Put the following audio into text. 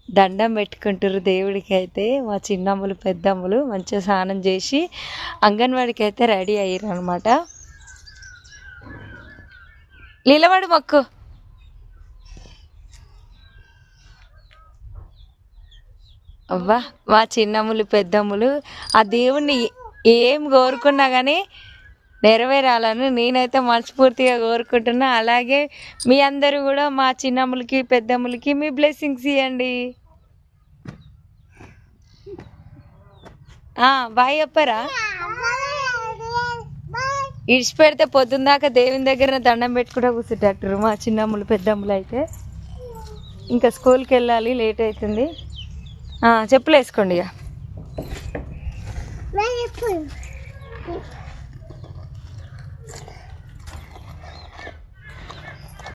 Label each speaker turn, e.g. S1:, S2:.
S1: దండం పెట్టుకుంటారు దేవుడికి. అయితే మా చిన్నమ్మలు పెద్దమ్మలు మంచిగా స్నానం చేసి అంగన్వాడికి అయితే రెడీ అయ్యారు అనమాట. నిలబడి మొక్కు. అవ్వా మా చిన్నమ్మలు పెద్దమ్మలు ఆ దేవుణ్ణి ఏం కోరుకున్నా కానీ నెరవేరాలని నేనైతే మనస్ఫూర్తిగా కోరుకుంటున్నా. అలాగే మీ అందరూ కూడా మా చిన్నమ్మలకి పెద్దమ్మలకి మీ బ్లెస్సింగ్స్ ఇవ్వండి. బాయ్ చెప్పరా? ఇడిచిపెడితే పొద్దున్న దాకా దేవుని దగ్గర దండం పెట్టుకుంటూ కూర్చుంటారు మా చిన్నమ్మలు పెద్దమ్మలు. అయితే ఇంకా స్కూల్కి వెళ్ళాలి, లేట్ అవుతుంది. చెప్పులు వేసుకోండి ఇక.